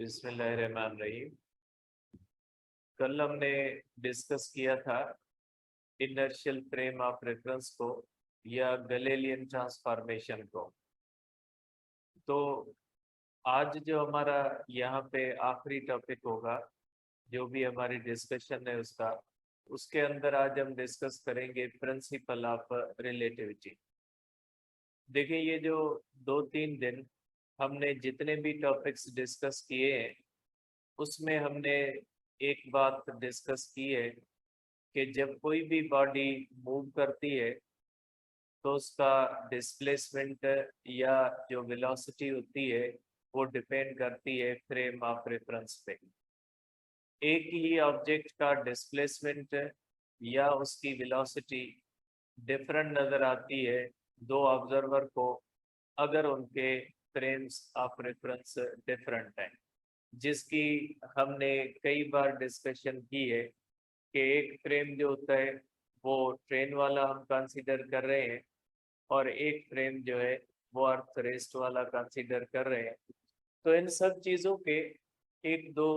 बिस्मिल्लाहिर्रहमानिर्रहीम। कल हमने डिस्कस किया था इनर्शियल फ्रेम ऑफ रेफरेंस को या गैलीलियन ट्रांसफॉर्मेशन को। तो आज जो हमारा यहाँ पे आखिरी टॉपिक होगा, जो भी हमारी डिस्कशन है उसके अंदर आज हम डिस्कस करेंगे प्रिंसिपल ऑफ रिलेटिविटी। देखिए, ये जो 2-3 दिन हमने जितने भी टॉपिक्स डिस्कस किए हैं उसमें हमने एक बात डिस्कस की है कि जब कोई भी बॉडी मूव करती है तो उसका डिस्प्लेसमेंट या जो वेलोसिटी होती है वो डिपेंड करती है फ्रेम ऑफ रेफरेंस पे। एक ही ऑब्जेक्ट का डिस्प्लेसमेंट या उसकी वेलोसिटी डिफरेंट नज़र आती है दो ऑब्जर्वर को, अगर उनके फ्रेम्स ऑफ रेफरेंस डिफरेंट हैं, जिसकी हमने कई बार डिस्कशन की है कि एक फ्रेम जो होता है वो ट्रेन वाला हम कंसीडर कर रहे हैं और एक फ्रेम जो है वो अर्थ रेस्ट वाला कंसीडर कर रहे हैं। तो इन सब चीज़ों के एक दो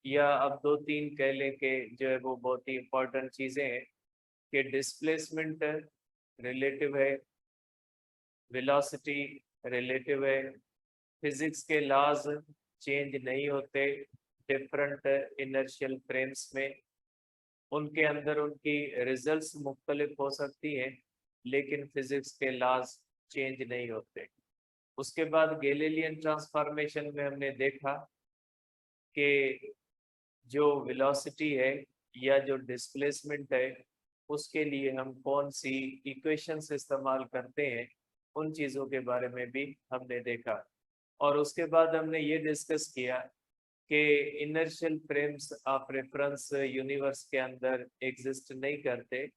या अब 2-3 कह लें कि जो है वो बहुत ही इम्पोर्टेंट चीज़ें हैं कि डिस्प्लेसमेंट रिलेटिव है, वेलोसिटी रिलेटिव है, फिजिक्स के लॉज चेंज नहीं होते डिफरेंट इनर्शियल फ्रेम्स में, उनके अंदर उनकी रिजल्ट्स मुख्तलिफ हो सकती हैं लेकिन फिजिक्स के लॉज चेंज नहीं होते। उसके बाद गैलीलियन ट्रांसफॉर्मेशन में हमने देखा कि जो वेलोसिटी है या जो डिस्प्लेसमेंट है उसके लिए हम कौन सी इक्वेशंस इस्तेमाल करते हैं, उन चीज़ों के बारे में भी हमने देखा। और उसके बाद हमने ये डिस्कस किया कि inertial frames of reference universe के अंदर एग्जिस्ट नहीं करते,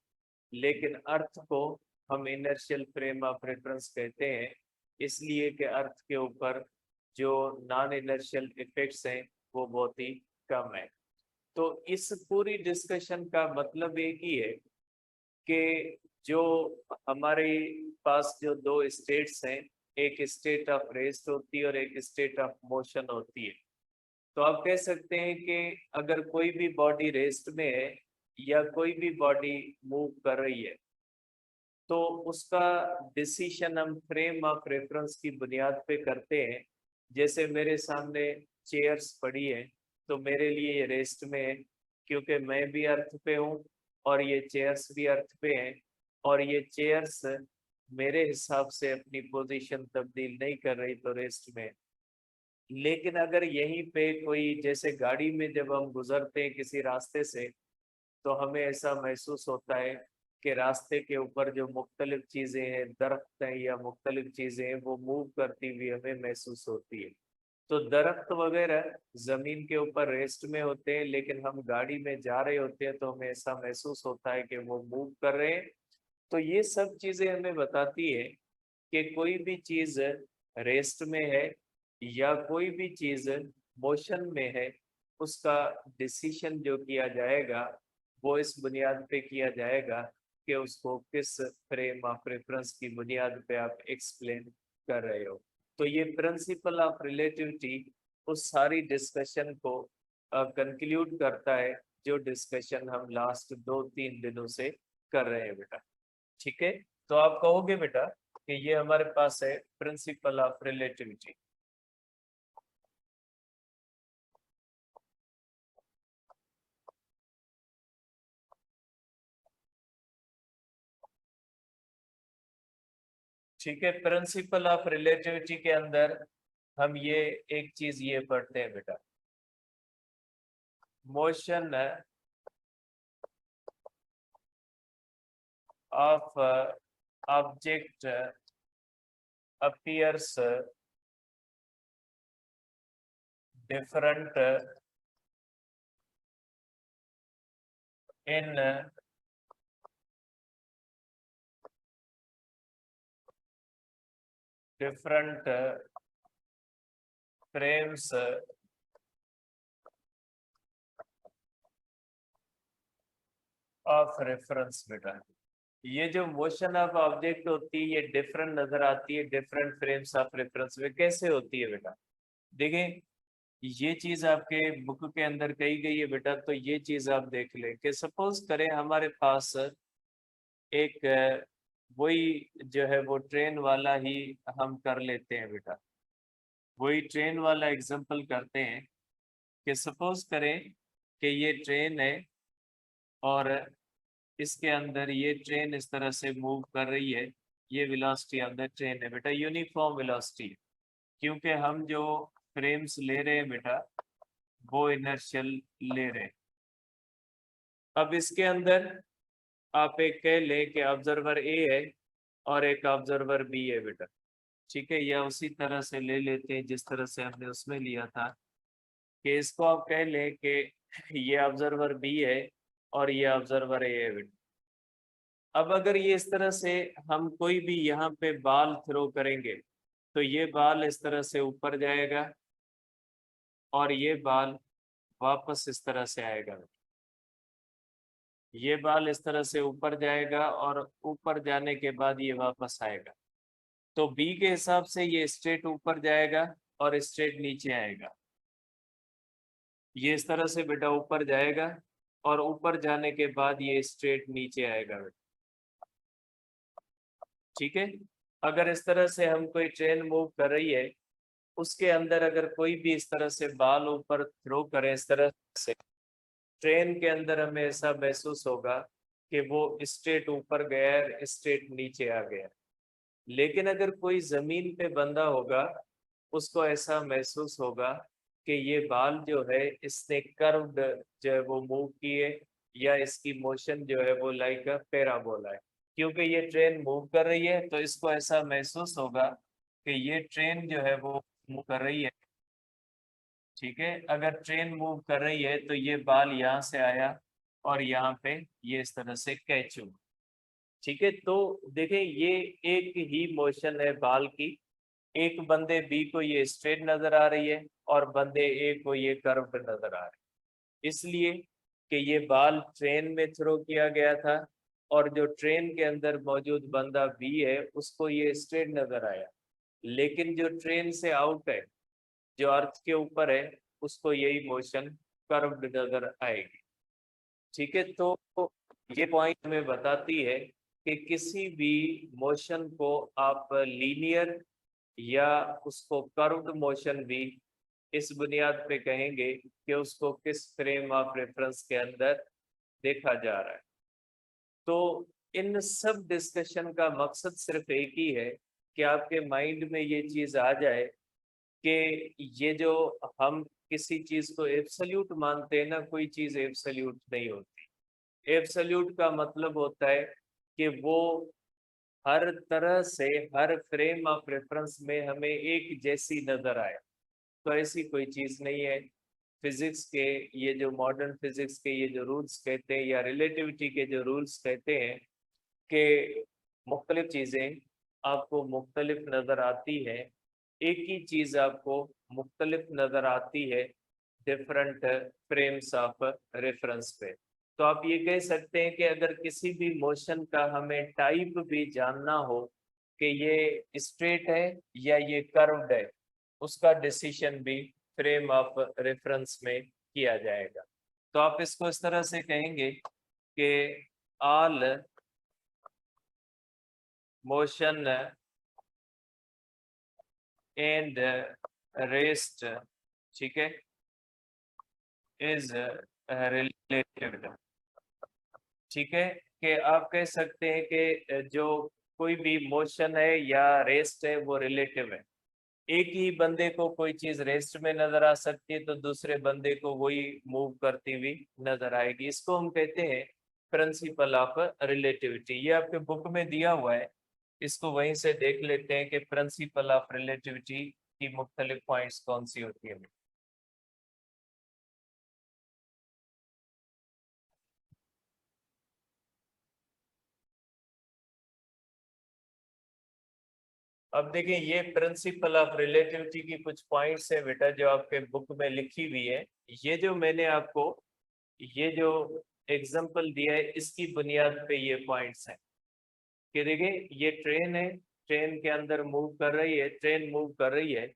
लेकिन अर्थ को हम इनर्शियल फ्रेम ऑफ रेफरेंस कहते हैं, इसलिए कि अर्थ के ऊपर जो नॉन इनर्शियल इफेक्ट्स हैं वो बहुत ही कम है। तो इस पूरी डिस्कशन का मतलब एक ही है कि जो हमारे पास जो दो स्टेट्स हैं, एक स्टेट ऑफ रेस्ट होती है और एक स्टेट ऑफ मोशन होती है। तो आप कह सकते हैं कि अगर कोई भी बॉडी रेस्ट में है या कोई भी बॉडी मूव कर रही है तो उसका डिसीशन हम फ्रेम ऑफ रेफरेंस की बुनियाद पे करते हैं। जैसे मेरे सामने चेयर्स पड़ी है तो मेरे लिए ये रेस्ट में है क्योंकि मैं भी अर्थ पे हूँ और ये चेयर्स भी अर्थ पे हैं, और ये चेयर्स मेरे हिसाब से अपनी पोजीशन तब्दील नहीं कर रही तो रेस्ट में। लेकिन अगर यहीं पे कोई, जैसे गाड़ी में जब हम गुजरते हैं किसी रास्ते से तो हमें ऐसा महसूस होता है कि रास्ते के ऊपर जो मुख्तलिफ चीज़ें हैं, दरख्त हैं या मुख्तलिफ चीज़ें हैं, वो मूव करती हुई हमें महसूस होती है। तो दरख्त वगैरह ज़मीन के ऊपर रेस्ट में होते हैं, लेकिन हम गाड़ी में जा रहे होते हैं तो हमें ऐसा महसूस होता है कि वो मूव कर रहे हैं। तो ये सब चीज़ें हमें बताती है कि कोई भी चीज़ रेस्ट में है या कोई भी चीज़ मोशन में है, उसका डिसीशन जो किया जाएगा वो इस बुनियाद पे किया जाएगा कि उसको किस फ्रेम ऑफ रेफरेंस की बुनियाद पे आप एक्सप्लेन कर रहे हो। तो ये प्रिंसिपल ऑफ रिलेटिविटी उस सारी डिस्कशन को कंक्लूड करता है जो डिस्कशन हम लास्ट 2-3 दिनों से कर रहे हैं बेटा। ठीक है, तो आप कहोगे बेटा कि ये हमारे पास है प्रिंसिपल ऑफ रिलेटिविटी। ठीक है, प्रिंसिपल ऑफ रिलेटिविटी के अंदर हम ये एक चीज ये पढ़ते हैं बेटा, motion of object appears different in different frames of reference बेटा। ये जो मोशन ऑफ ऑब्जेक्ट होती है ये डिफरेंट नजर आती है डिफरेंट फ्रेम्स ऑफ रेफरेंस में। कैसे होती है बेटा? देखिए, ये चीज आपके बुक के अंदर कही गई है बेटा, तो ये चीज आप देख लें कि सपोज करें हमारे पास एक वही जो है वो ट्रेन वाला ही हम कर लेते हैं बेटा, वही ट्रेन वाला एग्जांपल करते हैं कि सपोज करें कि ये ट्रेन है और इसके अंदर ये ट्रेन इस तरह से मूव कर रही है, ये वेलोसिटी अंदर ट्रेन है बेटा, यूनिफॉर्म वेलोसिटी, क्योंकि हम जो फ्रेम्स ले रहे हैं बेटा वो इनर्शियल ले रहे हैं। अब इसके अंदर आप एक कह लें कि ऑब्जर्वर ए है और एक ऑब्जर्वर बी है बेटा, ठीक है, या उसी तरह से ले लेते हैं जिस तरह से हमने उसमें लिया था कि इसको आप कह लें कि ये ऑब्जर्वर बी है और ये ऑब्जर्वर ए है बेटा। अब अगर ये इस तरह से हम कोई भी यहाँ पे बाल थ्रो करेंगे तो ये बाल इस तरह से ऊपर जाएगा और ये बाल वापस इस तरह से आएगा, ये बाल इस तरह से ऊपर जाएगा और ऊपर जाने के बाद ये वापस आएगा। तो बी के हिसाब से ये स्ट्रेट ऊपर जाएगा और स्ट्रेट नीचे आएगा, ये इस तरह से बेटा ऊपर जाएगा और ऊपर जाने के बाद ये स्ट्रेट नीचे आएगा बेटा, ठीक है। अगर इस तरह से हम कोई ट्रेन मूव कर रही है, उसके अंदर अगर कोई भी इस तरह से बाल ऊपर थ्रो करे इस तरह से, ट्रेन के अंदर हमें ऐसा महसूस होगा कि वो स्ट्रेट ऊपर गया, स्ट्रेट नीचे आ गया। लेकिन अगर कोई जमीन पे बंधा होगा, उसको ऐसा महसूस होगा कि ये बाल जो है इसने कर्व्ड जो है वो मूव किए, या इसकी मोशन जो है वो लाइक अ पैराबोला है, क्योंकि ये ट्रेन मूव कर रही है तो इसको ऐसा महसूस होगा कि ये ट्रेन जो है वो मूव कर रही है, ठीक है। अगर ट्रेन मूव कर रही है तो ये बाल यहाँ से आया और यहाँ पे ये इस तरह से कैच हुआ, ठीक है। तो देखें ये एक ही मोशन है बाल की, एक बंदे बी को ये स्ट्रेट नजर आ रही है और बंदे ए को ये कर्व नजर आ रही है, इसलिए कि ये बाल ट्रेन में थ्रो किया गया था और जो ट्रेन के अंदर मौजूद बंदा बी है उसको ये स्ट्रेट नजर आया, लेकिन जो ट्रेन से आउट है, जो अर्थ के ऊपर है, उसको यही मोशन कर्व्ड नजर आएगी, ठीक है। तो ये पॉइंट हमें बताती है कि किसी भी मोशन को आप लीनियर या उसको कर्व्ड मोशन भी इस बुनियाद पे कहेंगे कि उसको किस फ्रेम ऑफ रेफरेंस के अंदर देखा जा रहा है। तो इन सब डिस्कशन का मकसद सिर्फ एक ही है कि आपके माइंड में ये चीज आ जाए कि ये जो हम किसी चीज को एब्सोल्यूट मानते हैं ना, कोई चीज एब्सोल्यूट नहीं होती। एब्सोल्यूट का मतलब होता है कि वो हर तरह से हर फ्रेम ऑफ रेफरेंस में हमें एक जैसी नजर आए, तो ऐसी कोई चीज नहीं है। फिजिक्स के ये जो मॉडर्न फिजिक्स के ये जो रूल्स कहते हैं या रिलेटिविटी के जो रूल्स कहते हैं कि मुख्तलिफ चीजें आपको मुख्तलिफ नजर आती है, एक ही चीज आपको मुख्तलिफ नजर आती है डिफरेंट फ्रेम्स ऑफ रेफरेंस पे। तो आप ये कह सकते हैं कि अगर किसी भी मोशन का हमें टाइप भी जानना हो कि ये स्ट्रेट है या ये कर्व्ड है, उसका डिसीजन भी फ्रेम ऑफ रेफरेंस में किया जाएगा। तो आप इसको इस तरह से कहेंगे कि ऑल मोशन एंड रेस्ट, ठीक है, इज रिलेटिव, ठीक है। कि आप कह सकते हैं कि जो कोई भी मोशन है या रेस्ट है वो रिलेटिव है। एक ही बंदे को कोई चीज रेस्ट में नजर आ सकती है तो दूसरे बंदे को वही मूव करती हुई नजर आएगी, इसको हम कहते हैं प्रिंसिपल ऑफ रिलेटिविटी। ये आपके बुक में दिया हुआ है, इसको वहीं से देख लेते हैं कि प्रिंसिपल ऑफ रिलेटिविटी की मुख्तलिफ पॉइंट्स कौन सी होती है। अब देखिए ये प्रिंसिपल ऑफ रिलेटिविटी की कुछ पॉइंट्स है बेटा जो आपके बुक में लिखी हुई है। ये जो मैंने आपको ये जो एग्जांपल दिया है इसकी बुनियाद पे ये पॉइंट्स हैं कि देखिए ये ट्रेन है, ट्रेन के अंदर मूव कर रही है, ट्रेन मूव कर रही है,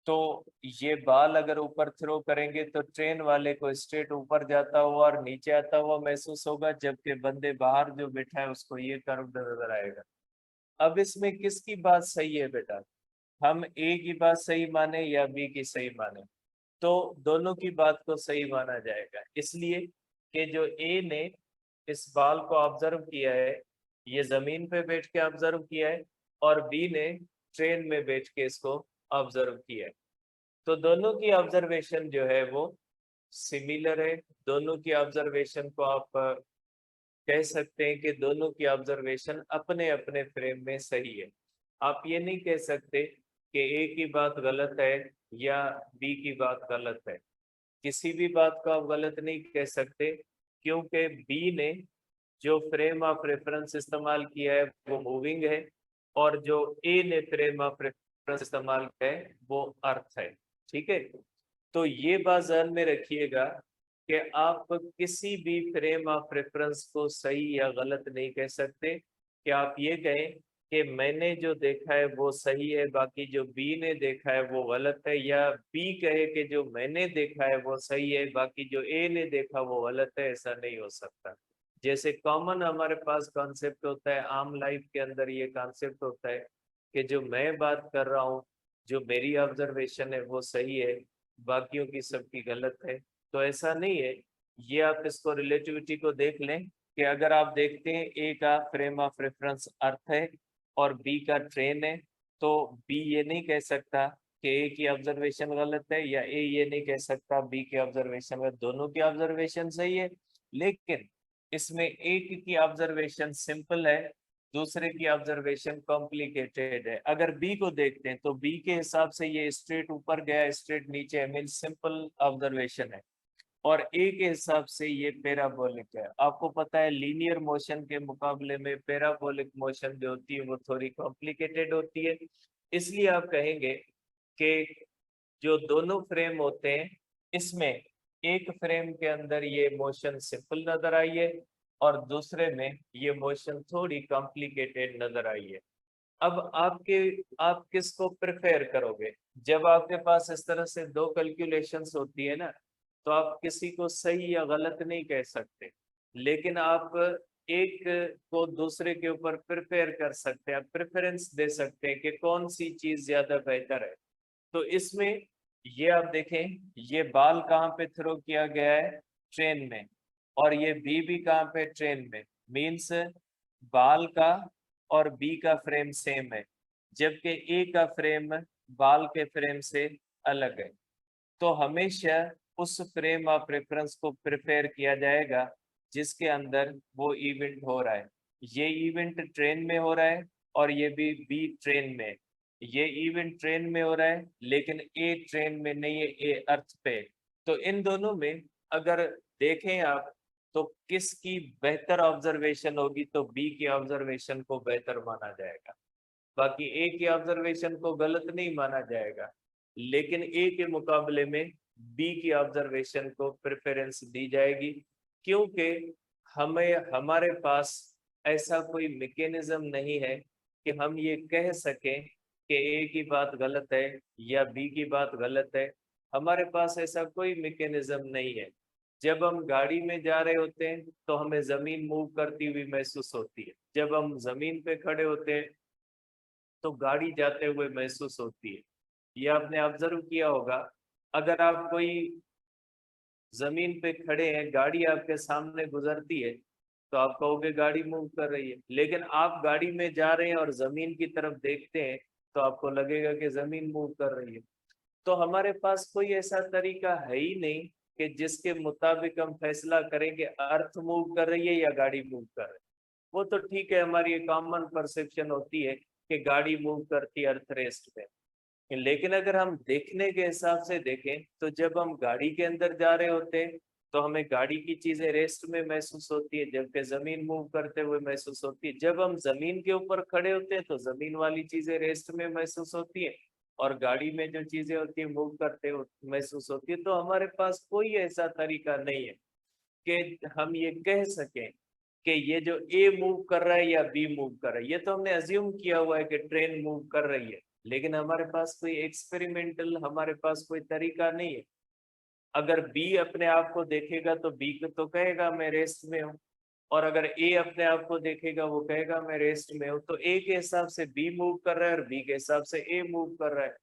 तो ये बाल अगर ऊपर थ्रो करेंगे तो ट्रेन वाले को स्ट्रेट ऊपर जाता हुआ और नीचे आता हुआ महसूस होगा, जबकि बंदे बाहर जो बैठा है उसको ये कर्व नजर आएगा। अब इसमें किसकी बात सही है बेटा? हम ए की बात सही माने या बी की सही माने? तो दोनों की बात को सही माना जाएगा, इसलिए कि जो ए ने इस बाल को ऑब्जर्व किया है, ये जमीन पे बैठ के ऑब्जर्व किया है, और बी ने ट्रेन में बैठ के इसको ऑब्जर्व किया है। तो दोनों की ऑब्जर्वेशन जो है वो सिमिलर है। दोनों की ऑब्जर्वेशन को आप कह सकते हैं कि दोनों की ऑब्जर्वेशन अपने अपने फ्रेम में सही है। आप ये नहीं कह सकते कि ए की बात गलत है या बी की बात गलत है। किसी भी बात को आप गलत नहीं कह सकते, क्योंकि बी ने जो फ्रेम ऑफ रेफरेंस इस्तेमाल किया है वो मूविंग है, और जो ए ने फ्रेम ऑफ रेफरेंस इस्तेमाल किया है वो अर्थ है। ठीक है, तो ये बात ध्यान में रखिएगा कि आप किसी भी फ्रेम ऑफ रेफरेंस को सही या गलत नहीं कह सकते। कि आप ये कहें कि मैंने जो देखा है वो सही है, बाकी जो बी ने देखा है वो गलत है, या बी कहे कि जो मैंने देखा है वो सही है, बाकी जो ए ने देखा वो गलत है, ऐसा नहीं हो सकता। जैसे कॉमन हमारे पास कॉन्सेप्ट होता है, आम लाइफ के अंदर ये कॉन्सेप्ट होता है कि जो मैं बात कर रहा हूँ, जो मेरी ऑब्जर्वेशन है वो सही है, बाकियों की सबकी गलत है। तो ऐसा नहीं है। ये आप इसको रिलेटिविटी को देख लें कि अगर आप देखते हैं ए का फ्रेम ऑफ रेफरेंस अर्थ है और बी का ट्रेन है, तो बी ये नहीं कह सकता कि ए की ऑब्जर्वेशन गलत है, या ए ये नहीं कह सकता बी की ऑब्जर्वेशन गलत। दोनों की ऑब्जर्वेशन सही है, लेकिन इसमें एक की ऑब्जर्वेशन सिंपल है, दूसरे की ऑब्जर्वेशन कॉम्प्लिकेटेड है। अगर बी को देखते हैं तो बी के हिसाब से ये स्ट्रेट ऊपर गया, स्ट्रेट नीचे है, मीन सिंपल ऑब्जर्वेशन है, और ए के हिसाब से ये पैराबोलिक है। आपको पता है लीनियर मोशन के मुकाबले में पैराबोलिक मोशन जो होती है वो थोड़ी कॉम्प्लिकेटेड होती है। इसलिए आप कहेंगे कि जो दोनों फ्रेम होते हैं, इसमें एक फ्रेम के अंदर ये मोशन सिंपल नजर आई है और दूसरे में ये मोशन थोड़ी कॉम्प्लिकेटेड नजर आई है। अब आप किसको प्रेफर करोगे? जब आपके पास इस तरह से दो कैलकुलेशंस होती है ना, तो आप किसी को सही या गलत नहीं कह सकते, लेकिन आप एक को दूसरे के ऊपर प्रेफर कर सकते हैं, आप प्रेफरेंस दे सकते हैं कि कौन सी चीज ज्यादा बेहतर है। तो इसमें ये आप देखें, ये बाल कहाँ पे थ्रो किया गया है? ट्रेन में। और ये बी भी कहाँ पे? ट्रेन में। मीन्स बाल का और बी का फ्रेम सेम है, जबकि ए का फ्रेम बाल के फ्रेम से अलग है। तो हमेशा उस फ्रेम ऑफ रेफरेंस को प्रिपेयर किया जाएगा जिसके अंदर वो इवेंट हो रहा है। ये इवेंट ट्रेन में हो रहा है और ये भी बी ट्रेन में। ये इवेंट ट्रेन में हो रहा है लेकिन ए ट्रेन में नहीं है, ए अर्थ पे। तो इन दोनों में अगर देखें आप, तो किसकी बेहतर ऑब्जर्वेशन होगी? तो बी की ऑब्जर्वेशन को बेहतर माना जाएगा, बाकी ए की ऑब्जर्वेशन को गलत नहीं माना जाएगा। लेकिन ए के मुकाबले में बी की ऑब्जर्वेशन को प्रेफरेंस दी जाएगी, क्योंकि हमें हमारे पास ऐसा कोई मैकेनिज्म नहीं है कि हम ये कह सकें कि ए की बात गलत है या बी की बात गलत है। हमारे पास ऐसा कोई मैकेनिज्म नहीं है। जब हम गाड़ी में जा रहे होते हैं तो हमें जमीन मूव करती हुई महसूस होती है, जब हम जमीन पे खड़े होते हैं तो गाड़ी जाते हुए महसूस होती है। ये आपने ऑब्जर्व किया होगा। अगर आप कोई जमीन पे खड़े हैं, गाड़ी आपके सामने गुजरती है, तो आप कहोगे गाड़ी मूव कर रही है, लेकिन आप गाड़ी में जा रहे हैं और जमीन की तरफ देखते हैं तो आपको लगेगा कि जमीन मूव कर रही है। तो हमारे पास कोई ऐसा तरीका है ही नहीं कि जिसके मुताबिक हम फैसला करें कि अर्थ मूव कर रही है या गाड़ी मूव कर रही है। वो तो ठीक है, हमारी कॉमन परसेप्शन होती है कि गाड़ी मूव करती है अर्थ रेस्ट पे। लेकिन अगर हम देखने के हिसाब से देखें तो जब हम गाड़ी के अंदर जा रहे होते हैं तो हमें गाड़ी की चीजें रेस्ट में महसूस होती है, जबकि जमीन मूव करते हुए महसूस होती है। जब हम जमीन के ऊपर खड़े होते हैं तो जमीन वाली चीजें रेस्ट में महसूस होती है, और गाड़ी में जो चीजें होती है मूव करते हुए महसूस होती है। तो हमारे पास कोई ऐसा तरीका नहीं है कि हम ये कह सकें कि ये जो ए मूव कर रहा है या बी मूव कर रहा है। ये तो हमने अज्यूम किया हुआ है कि ट्रेन मूव कर रही है, लेकिन हमारे पास कोई एक्सपेरिमेंटल, हमारे पास कोई तरीका नहीं है। अगर बी अपने आप को देखेगा तो बी को तो कहेगा मैं रेस्ट में हूँ, और अगर ए अपने आप को देखेगा वो कहेगा मैं रेस्ट में हूँ। तो ए के हिसाब से बी मूव कर रहा है और बी के हिसाब से ए मूव कर रहा है।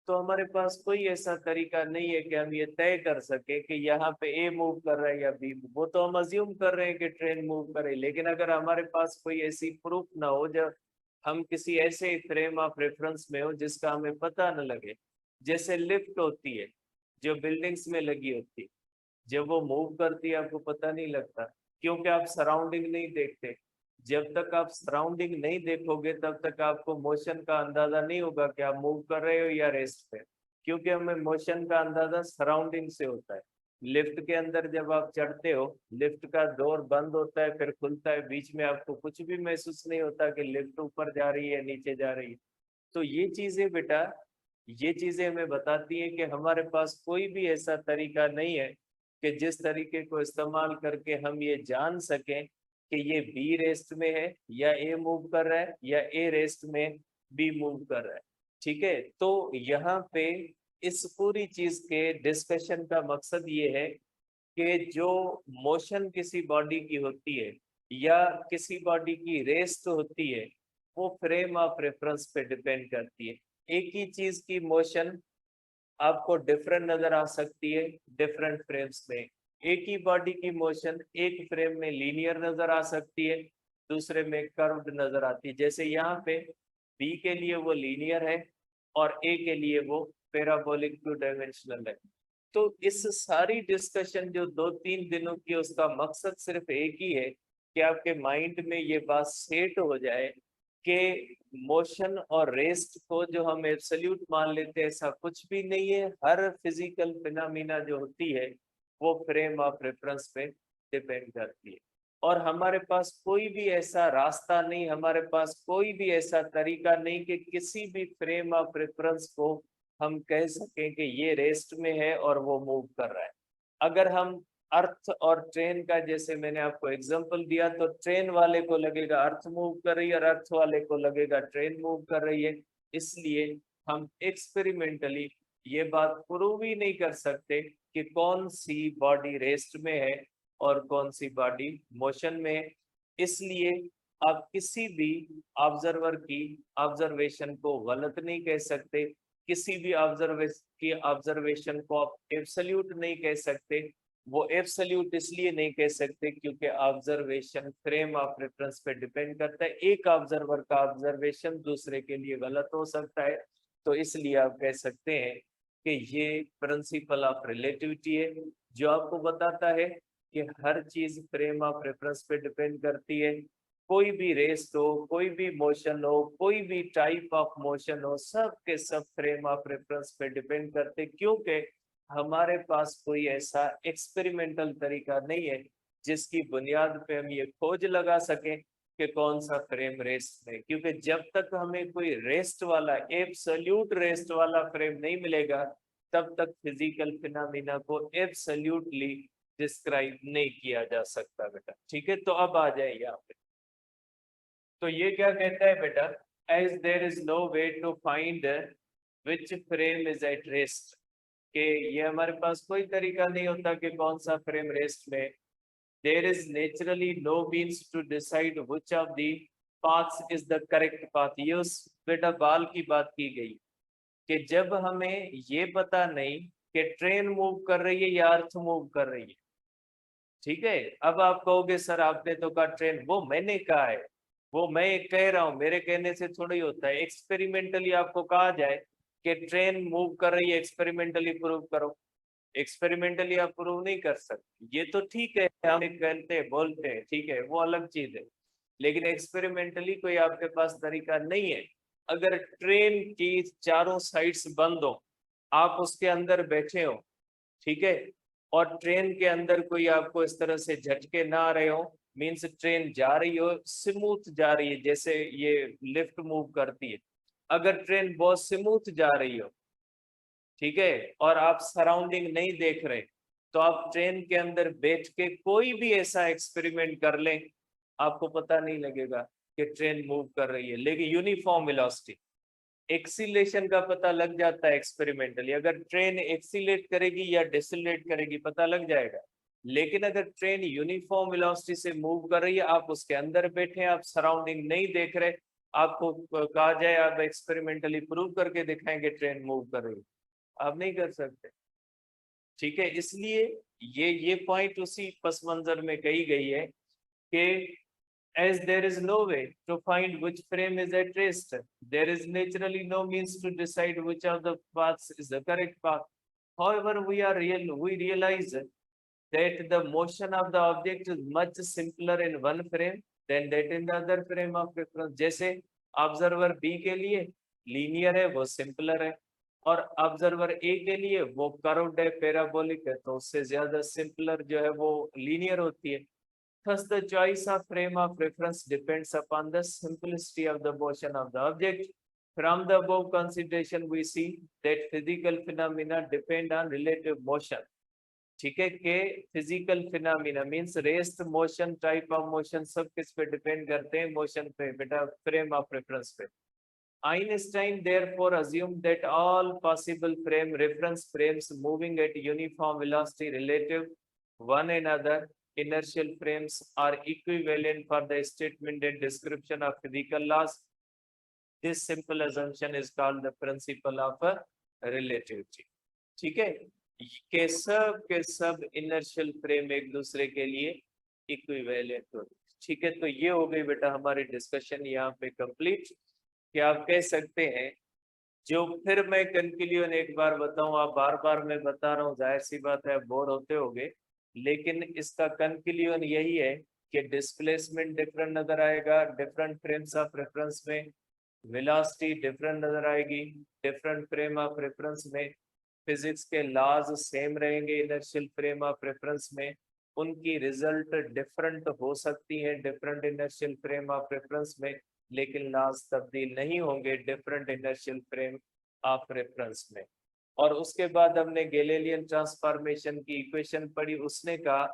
तो हमारे पास कोई ऐसा तरीका नहीं है कि हम ये तय कर सके कि यहाँ पे ए मूव कर रहा है या बी। वो तो हम अज्यूम कर रहे हैं कि ट्रेन मूव कर रही है, लेकिन अगर हमारे पास कोई ऐसी प्रूफ ना हो, जब हम किसी ऐसे फ्रेम ऑफ रेफरेंस में हो जिसका हमें पता न लगे, जैसे लिफ्ट होती है जो बिल्डिंग्स में लगी होती है, जब वो मूव करती है आपको पता नहीं लगता, क्योंकि आप सराउंडिंग नहीं देखते। जब तक आप सराउंडिंग नहीं देखोगे तब तक आपको मोशन का अंदाजा नहीं होगा कि आप मूव कर रहे हो या रेस्ट पे, क्योंकि हमें मोशन का अंदाजा सराउंडिंग से होता है। लिफ्ट के अंदर जब आप चढ़ते हो, लिफ्ट का डोर बंद होता है फिर खुलता है, बीच में आपको कुछ भी महसूस नहीं होता कि लिफ्ट ऊपर जा रही है नीचे जा रही है। तो ये चीजें बेटा, ये चीजें हमें बताती है कि हमारे पास कोई भी ऐसा तरीका नहीं है कि जिस तरीके को इस्तेमाल करके हम ये जान सकें कि ये बी रेस्ट में है या ए मूव कर रहा है या ए रेस्ट में बी मूव कर रहा है। ठीक है, तो यहाँ पे इस पूरी चीज के डिस्कशन का मकसद ये है कि जो मोशन किसी बॉडी की होती है या किसी बॉडी की रेस्ट होती है, वो फ्रेम ऑफ रेफरेंस पे डिपेंड करती है। एक ही चीज की मोशन आपको डिफरेंट नजर आ सकती है डिफरेंट फ्रेम्स में। एक ही बॉडी की मोशन एक फ्रेम में लीनियर नजर आ सकती है, दूसरे में कर्व्ड नजर आती है। जैसे यहाँ पे बी के लिए वो लीनियर है और ए के लिए वो पैराबोलिक टू डायमेंशनल है। तो इस सारी डिस्कशन जो 2-3 दिनों की, उसका मकसद सिर्फ एक ही है कि आपके माइंड में ये बात सेट हो जाए कि मोशन और रेस्ट को जो हम एब्सोल्यूट मान लेते हैं, ऐसा कुछ भी नहीं है। हर फिजिकल फिनोमिना जो होती है वो फ्रेम ऑफ रेफरेंस पे डिपेंड करती है, और हमारे पास कोई भी ऐसा रास्ता नहीं, हमारे पास कोई भी ऐसा तरीका नहीं कि किसी भी फ्रेम ऑफ रेफरेंस को हम कह सकें कि ये रेस्ट में है और वो मूव कर रहा है। अगर हम अर्थ और ट्रेन का, जैसे मैंने आपको एग्जांपल दिया, तो ट्रेन वाले को लगेगा अर्थ मूव कर रही है और अर्थ वाले को लगेगा ट्रेन मूव कर रही है। इसलिए हम एक्सपेरिमेंटली ये बात प्रूव ही नहीं कर सकते कि कौन सी बॉडी रेस्ट में है और कौन सी बॉडी मोशन में है। इसलिए आप किसी भी ऑब्जर्वर की ऑब्जर्वेशन को गलत नहीं कह सकते, किसी भी ऑब्जर्वेशन को आप एब्सोल्यूट नहीं कह सकते। वो एब्सोल्यूट इसलिए नहीं कह सकते क्योंकि ऑब्जर्वेशन फ्रेम ऑफ रेफरेंस पे डिपेंड करता है। एक ऑब्जर्वर का ऑब्जर्वेशन दूसरे के लिए गलत हो सकता है। तो इसलिए आप कह सकते हैं कि ये प्रिंसिपल ऑफ रिलेटिविटी है, जो आपको बताता है कि हर चीज फ्रेम ऑफ रेफरेंस पे डिपेंड करती है। कोई भी रेस्ट हो, कोई भी मोशन हो, कोई भी टाइप ऑफ मोशन हो, सब के सब फ्रेम ऑफ रेफरेंस पे डिपेंड करते, क्योंकि हमारे पास कोई ऐसा एक्सपेरिमेंटल तरीका नहीं है जिसकी बुनियाद पे हम ये खोज लगा सकें कि कौन सा फ्रेम रेस्ट में। क्योंकि जब तक हमें कोई रेस्ट वाला, एब्सोल्यूट रेस्ट वाला फ्रेम नहीं मिलेगा, तब तक फिजिकल फिनोमिना को एब्सोल्यूटली डिस्क्राइब नहीं किया जा सकता बेटा। ठीक है, तो अब आ जाए यहाँ पे। तो ये क्या कहता है बेटा, as there is no way to find which frame is at rest, कि ये हमारे पास कोई तरीका नहीं होता कि कौन सा फ्रेम रेस्ट में। There is naturally no means to decide which of the paths is the correct path. ये उस बेटा बाल की बात की गई कि जब हमें ये पता नहीं कि ट्रेन मूव कर रही है या अर्थ मूव कर रही है। ठीक है, अब आप कहोगे सर आपने तो कहा ट्रेन, वो मैंने कहा है, वो मैं कह रहा हूं, मेरे कहने से थोड़ी होता है। एक्सपेरिमेंटली आपको कहा जाए कि ट्रेन मूव कर रही है, एक्सपेरिमेंटली प्रूव करो। एक्सपेरिमेंटली आप प्रूव नहीं कर सकते, ये तो ठीक है, हम कहते हैं बोलते हैं, ठीक है, वो अलग चीज है। लेकिन एक्सपेरिमेंटली कोई आपके पास तरीका नहीं है। अगर ट्रेन की चारों साइड्स बंद हो, आप उसके अंदर बैठे हो, ठीक है, और ट्रेन के अंदर कोई आपको इस तरह से झटके ना आ रहे हो, मीन्स ट्रेन जा रही हो, स्मूथ जा रही है, जैसे ये लिफ्ट मूव करती है। अगर ट्रेन बहुत स्मूथ जा रही हो, ठीक है, और आप सराउंडिंग नहीं देख रहे, तो आप ट्रेन के अंदर बैठ के कोई भी ऐसा एक्सपेरिमेंट कर लें, आपको पता नहीं लगेगा कि ट्रेन मूव कर रही है, लेकिन यूनिफॉर्म वेलोसिटी, एक्सीलेशन का पता लग जाता है एक्सपेरिमेंटली, अगर ट्रेन एक्सीलेट करेगी या डिसलेट करेगी पता लग जाएगा। लेकिन अगर ट्रेन यूनिफॉर्म वेलोसिटी से मूव कर रही है, आप उसके अंदर बैठे हैं, आप सराउंडिंग नहीं देख रहे, आपको कहा जाए आप एक्सपेरिमेंटली प्रूव करके दिखाएंगे ट्रेन मूव कर रही है, आप नहीं कर सकते। ठीक है, इसलिए ये पॉइंट उसी पस मंजर में कही गई है कि as there is no way to find which frame is at rest, there is naturally no means to decide which of the paths is the correct path. However, we realize that the motion of the object is much simpler in one frame than that in the other frame of reference. जैसे observer B के लिए linear है, वो simpler है, और observer ए के लिए वो कर्व्ड है, पैराबोलिक है, तो उससे ज्यादा सिंपलर जो है वो लीनियर होती है। Thus, the choice of frame of reference depends upon the simplicity of the motion of the object. From the above consideration, we see that physical phenomena depend on relative motion. ठीक है, कि physical phenomena means rest motion, type of motion, सब किस पे depend करते हैं? Motion पे बेटा, फ्रेम ऑफ रेफरेंस पे। Einstein therefore assumed that all possible reference frames moving at uniform velocity relative one another inertial frames are equivalent for the statement and description of physical laws. This simple assumption is called the principle of relativity. ठीक है, के सब inertial frame एक दूसरे के लिए equivalent होते। ठीक है, तो ये हो गई बेटा हमारी डिस्कशन यहाँ पे कंप्लीट। कि आप कह सकते हैं, जो फिर मैं कंक्लूजन एक बार बताऊं, आप बार बार मैं बता रहा हूँ, जाहिर सी बात है बोर होते होगे, लेकिन इसका कंक्लूजन यही है कि डिस्प्लेसमेंट डिफरेंट नजर आएगा डिफरेंट फ्रेम्स ऑफ रेफरेंस में, वेलोसिटी डिफरेंट नजर आएगी डिफरेंट फ्रेम ऑफ रेफरेंस में, फिजिक्स के लॉज सेम रहेंगे इनर्शियल फ्रेम ऑफ रेफरेंस में, उनकी रिजल्ट डिफरेंट हो सकती है different inertial frame of reference में, लेकिन लॉज तब्दील नहीं होंगे different inertial frame of reference में। और उसके बाद हमने गैलीलियन ट्रांसफॉर्मेशन की इक्वेशन पढ़ी, उसने कहा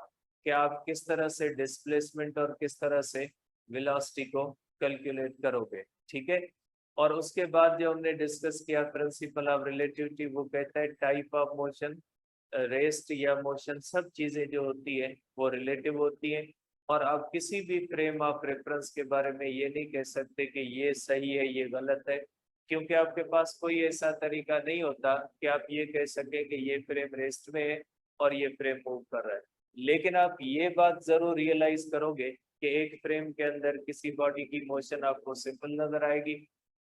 कि आप किस तरह से डिस्प्लेसमेंट और किस तरह से वेलोसिटी को कैलकुलेट करोगे। ठीक है, और उसके बाद जो हमने डिस्कस किया प्रिंसिपल ऑफ रिलेटिविटी, वो कहता है टाइप ऑफ मोशन, रेस्ट या मोशन, सब चीजें जो होती है वो रिलेटिव होती हैं, और आप किसी भी फ्रेम ऑफ रेफरेंस के बारे में ये नहीं कह सकते कि ये सही है ये गलत है, क्योंकि आपके पास कोई ऐसा तरीका नहीं होता कि आप ये कह सके कि ये फ्रेम रेस्ट में है और ये फ्रेम मूव कर रहा है। लेकिन आप ये बात जरूर रियलाइज करोगे कि एक फ्रेम के अंदर किसी बॉडी की मोशन आपको सिंपल नजर आएगी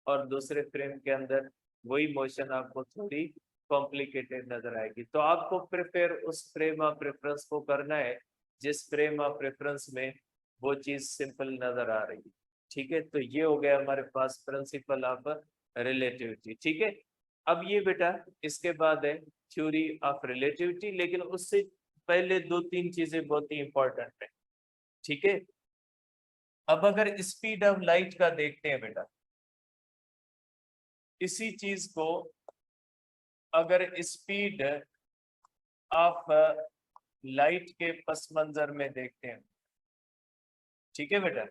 और दूसरे फ्रेम के अंदर वही मोशन आपको थोड़ी कॉम्प्लिकेटेड नजर आएगी। तो आपको प्रिपेयर उस फ्रेम ऑफ रेफरेंस को करना है जिस फ्रेम ऑफ रेफरेंस में वो चीज सिंपल नजर आ रही है। ठीक है, तो ये हो गया हमारे पास प्रिंसिपल ऑफ रिलेटिविटी। ठीक है, अब ये बेटा इसके बाद है थ्योरी ऑफ रिलेटिविटी, लेकिन उससे पहले दो तीन चीजें बहुत ही इंपॉर्टेंट है। ठीक है, अब अगर स्पीड ऑफ लाइट का देखते हैं बेटा, इसी चीज को अगर स्पीड ऑफ लाइट के पस मंजर में देखते हैं, ठीक है बेटा,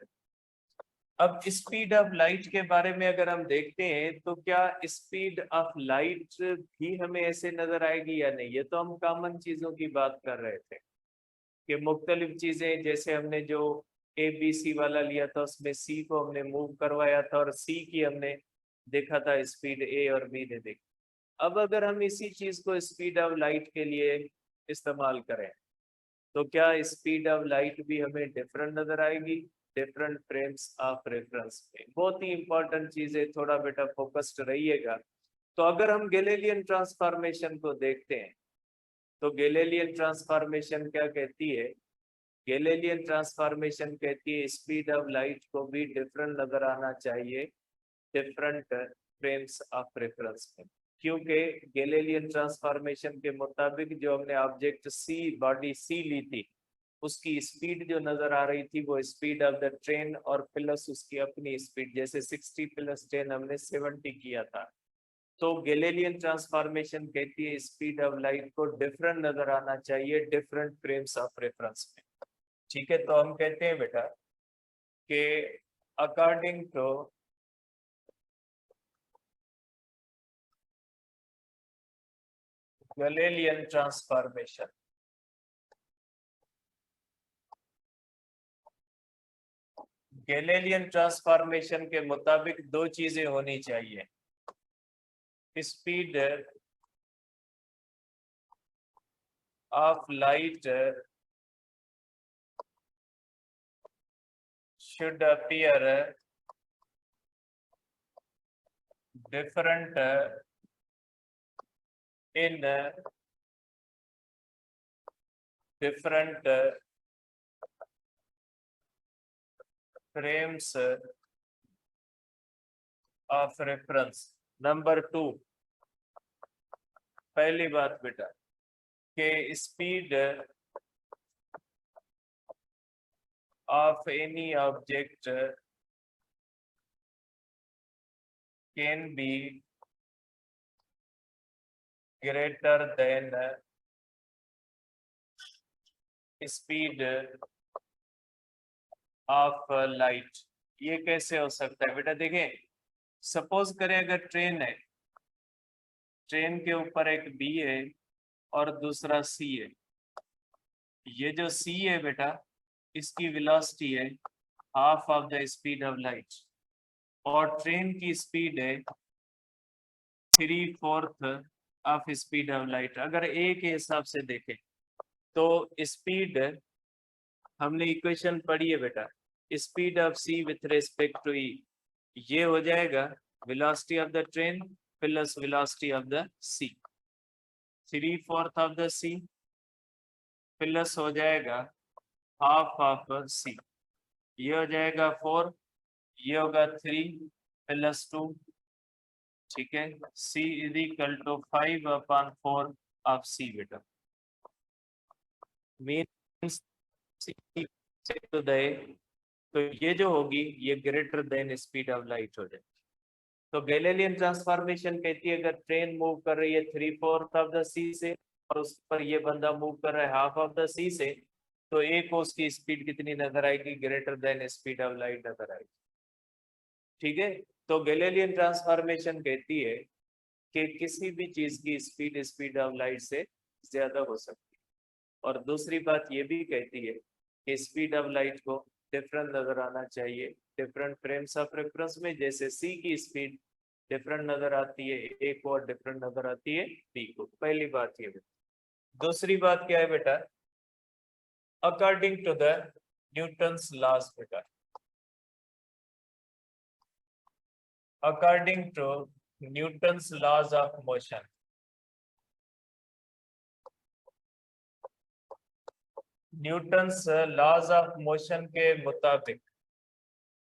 अब स्पीड ऑफ लाइट के बारे में अगर हम देखते हैं तो क्या स्पीड ऑफ लाइट भी हमें ऐसे नजर आएगी या नहीं? ये तो हम कॉमन चीजों की बात कर रहे थे कि मुख्तलिफ चीजें, जैसे हमने जो ABC वाला लिया था उसमें C को हमने मूव करवाया था और C की हमने देखा था स्पीड A और B ने देखी। अब अगर हम इसी चीज को स्पीड ऑफ लाइट के लिए इस्तेमाल करें तो क्या स्पीड ऑफ लाइट भी हमें डिफरेंट नजर आएगी डिफरेंट फ्रेम्स ऑफ रेफरेंस में? बहुत ही इंपॉर्टेंट चीज है, थोड़ा बेटा फोकस्ड रहिएगा। तो अगर हम गैलीलियन ट्रांसफॉर्मेशन को देखते हैं तो गैलीलियन ट्रांसफॉर्मेशन क्या कहती है? गैलीलियन ट्रांसफॉर्मेशन कहती है स्पीड ऑफ लाइट को भी डिफरेंट नजर आना चाहिए डिफरेंट फ्रेम्स ऑफ रेफरेंस में, क्योंकि गैलीलियन ट्रांसफॉर्मेशन के मुताबिक जो हमने ऑब्जेक्ट सी, बॉडी सी ली थी, उसकी स्पीड जो नजर आ रही थी वो स्पीड ऑफ द ट्रेन और प्लस उसकी अपनी स्पीड, जैसे 60 + 10 हमने 70 किया था। तो गैलीलियन ट्रांसफॉर्मेशन कहती है स्पीड ऑफ लाइट को डिफरेंट नजर आना चाहिए डिफरेंट फ्रेम्स ऑफ रेफरेंस में। ठीक है, तो हम कहते हैं बेटा कि according to Galilean transformation. Galilean transformation के मुताबिक दो चीजें होनी चाहिए, speed of light should appear different in different frames of reference। Number 2, पहली बात बेटा कि speed of any object can be greater than speed of light। ये कैसे हो सकता है बेटा? देखें, सपोज करें अगर ट्रेन है, ट्रेन के ऊपर एक बी है और दूसरा सी है। ये जो सी है बेटा, इसकी वेलोसिटी है half of the speed of light, और ट्रेन की स्पीड है 3/4 ऑफ स्पीड ऑफ लाइट। अगर ए के हिसाब से देखें तो स्पीड, हमने इक्वेशन पढ़ी है बेटा, speed of C with respect to E, ये हो जाएगा velocity of the train plus velocity of the C. 3/4 of the C plus हो जाएगा हाफ ऑफ सी, ये हो जाएगा 4, ये होगा 3 + 2, ठीक है। C is equal to 5/4 of C बेटा। मीन्स तो ये जो होगी ये greater than speed of light हो जाए। तो गैलीलियन ट्रांसफॉर्मेशन कहती है अगर ट्रेन मूव कर रही है 3/4 ऑफ द सी से और उस पर ये बंदा मूव कर रहा है हाफ ऑफ द सी से, तो एक को उसकी स्पीड कितनी नजर आएगी? Greater than speed of light नजर आएगी, ठीक है। तो गैलीलियन ट्रांसफॉर्मेशन कहती है कि किसी भी चीज की स्पीड स्पीड ऑफ लाइट से ज्यादा हो सकती है। और दूसरी बात ये भी कहती है कि स्पीड ऑफ लाइट को डिफरेंट नजर आना चाहिए डिफरेंट फ्रेम्स ऑफ रेफरेंस में। जैसे सी की स्पीड डिफरेंट नजर आती है ए को और डिफरेंट नजर आती है बी को। पहली बात ये बेटा। दूसरी बात क्या है बेटा? According to the Newton's laws बेटा, according to Newton's laws of motion, Newton's laws of motion के मुताबिक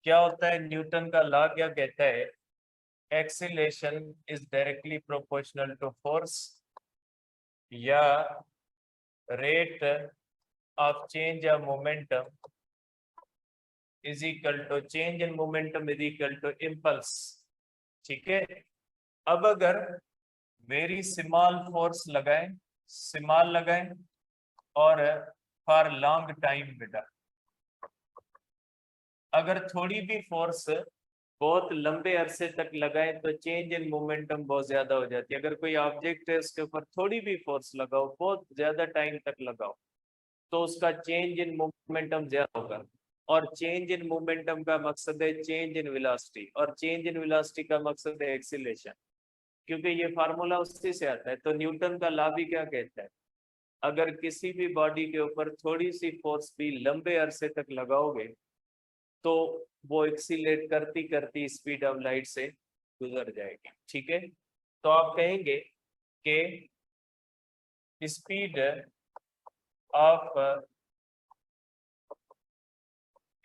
क्या होता है? न्यूटन का लॉ क्या कहता है? Acceleration is directly proportional to force, या rate of change of momentum is equal to change in momentum is equal to impulse, ठीक है। अब अगर वेरी स्मॉल फोर्स लगाएं, स्मॉल लगाएं और फॉर लॉन्ग टाइम बेटा, अगर थोड़ी भी फोर्स बहुत लंबे अरसे तक लगाए तो चेंज इन मोमेंटम बहुत ज्यादा हो जाती है। अगर कोई ऑब्जेक्ट है उसके ऊपर थोड़ी भी फोर्स लगाओ, बहुत ज्यादा टाइम तक लगाओ, तो उसका चेंज इन मोमेंटम ज्यादा होगा। और चेंज इन मोमेंटम का मकसद है चेंज इन वेलोसिटी, और चेंज इन वेलोसिटी का मकसद है एक्सीलरेशन, क्योंकि ये फार्मूला उसी से आता है। तो न्यूटन का लॉ भी क्या कहता है? अगर किसी भी बॉडी के ऊपर थोड़ी सी फोर्स भी लंबे अरसे तक लगाओगे तो वो एक्सीलरेट करती करती स्पीड ऑफ लाइट से गुजर जाएगी, ठीक है। तो आप कहेंगे कि speed of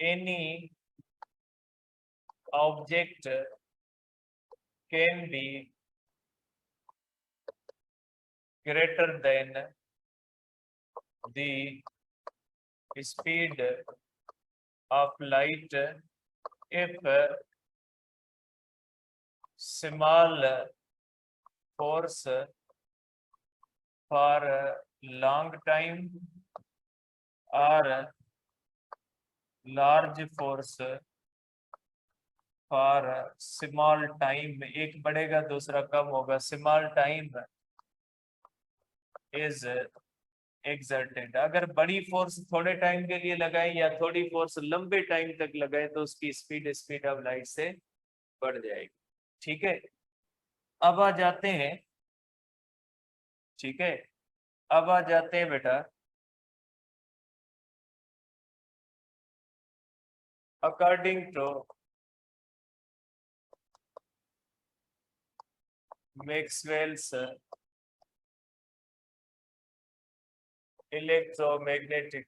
any object can be greater than the speed of light if small force for long time or large force for small time। एक बढ़ेगा दूसरा कम होगा। Small time is exerted. अगर बड़ी फोर्स थोड़े टाइम के लिए लगाए या थोड़ी फोर्स लंबे टाइम तक लगाए तो उसकी स्पीड ऑफ लाइट से बढ़ जाएगी। ठीक है, अब आ जाते हैं, ठीक है, अब आ जाते हैं बेटा according to Maxwell's electromagnetic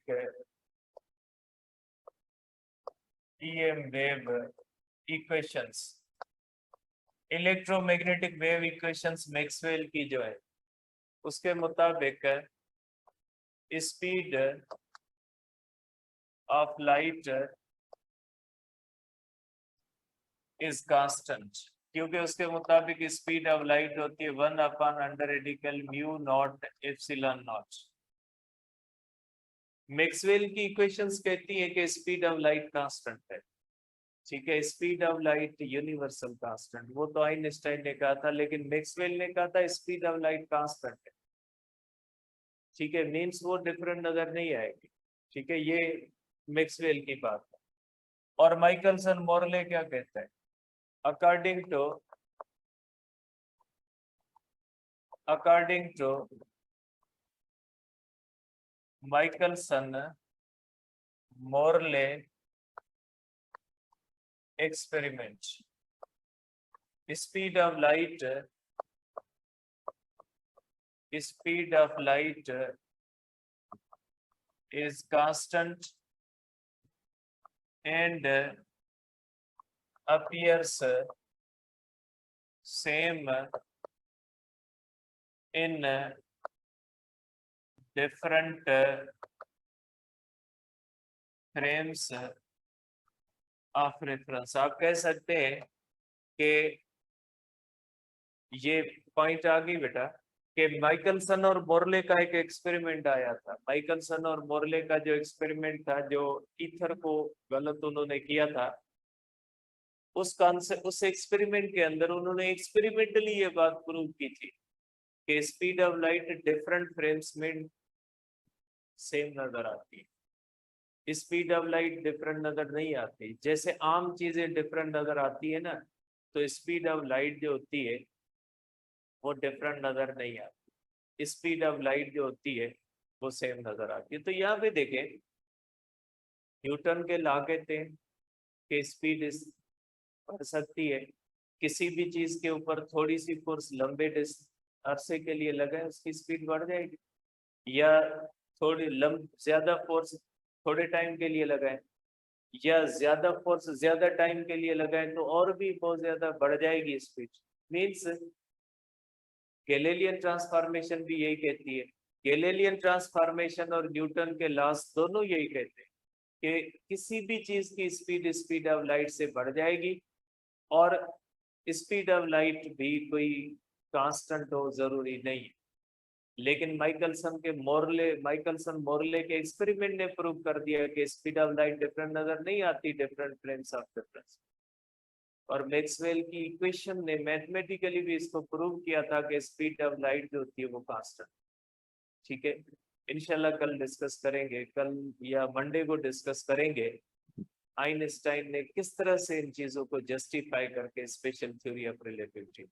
EM wave equations, electromagnetic wave equations Maxwell की जो है उसके मुताबिक speed of light is constant, क्योंकि उसके मुताबिक स्पीड ऑफ लाइट होती है 1/√μ0 एप्सिलॉन नॉट। मैक्सवेल की इक्वेशंस कहती है कि स्पीड ऑफ लाइट कांस्टेंट है। ठीक है, speed of light universal constant, वो तो आइंस्टाइन ने कहा था, लेकिन मैक्सवेल ने कहा था स्पीड ऑफ लाइट कांस्टेंट है। ठीक है, मीन्स वो डिफरेंट नजर नहीं आएगी। ठीक है, ये मैक्सवेल की बात है। और माइकलसन मोरले क्या कहता है? According to Michelson Morley experiment, speed of light is constant and appears same in different frames of reference. आप कह सकते हैं कि ये पॉइंट आ गई बेटा कि माइकलसन और मोरले का एक एक्सपेरिमेंट आया था। माइकलसन और मोरले का जो एक्सपेरिमेंट था, जो ईथर को गलत उन्होंने किया था, उस कॉन्सेप्ट, उस एक्सपेरिमेंट के अंदर उन्होंने एक्सपेरिमेंटली ये बात प्रूव की थी कि speed of light different frames में सेम नजर आती है। स्पीड ऑफ लाइट डिफरेंट नजर नहीं आती। जैसे आम चीजें डिफरेंट नजर आती है ना, तो स्पीड ऑफ लाइट जो होती है वो डिफरेंट नजर नहीं आती। स्पीड ऑफ लाइट जो होती है वो सेम नजर आती है। तो यहाँ पे देखें, न्यूटन के लॉ कहते हैं कि स्पीड बढ़ सकती है। किसी भी चीज के ऊपर थोड़ी सी फोर्स लंबे अरसे के लिए लगाए, उसकी स्पीड बढ़ जाएगी। या थोड़ी ज्यादा फोर्स थोड़े टाइम के लिए लगाए, या ज्यादा फोर्स ज्यादा टाइम के लिए लगाए, तो और भी बहुत ज्यादा बढ़ जाएगी स्पीड। मीन्स गैलीलियन ट्रांसफॉर्मेशन भी यही कहती है। गैलीलियन ट्रांसफॉर्मेशन और न्यूटन के लॉस दोनों यही कहते हैं कि किसी भी चीज की स्पीड ऑफ लाइट से बढ़ जाएगी, और स्पीड ऑफ लाइट भी कोई कांस्टेंट हो जरूरी नहीं है। लेकिन माइकलसन मोरले के एक्सपेरिमेंट ने प्रूव कर दिया कि स्पीड ऑफ लाइट डिफरेंट नजर नहीं आती डिफरेंट फ्रेम्स ऑफ रेफरेंस। और मैक्सवेल की इक्वेशन ने मैथमेटिकली भी इसको प्रूव किया था कि स्पीड ऑफ लाइट जो होती है वो कांस्टेंट। ठीक है, इंशाल्लाह कल डिस्कस करेंगे, कल या मंडे को डिस्कस करेंगे आइंस्टाइन ने किस तरह से इन चीजों को जस्टिफाई करके स्पेशल थ्योरी ऑफ रिलेटिविटी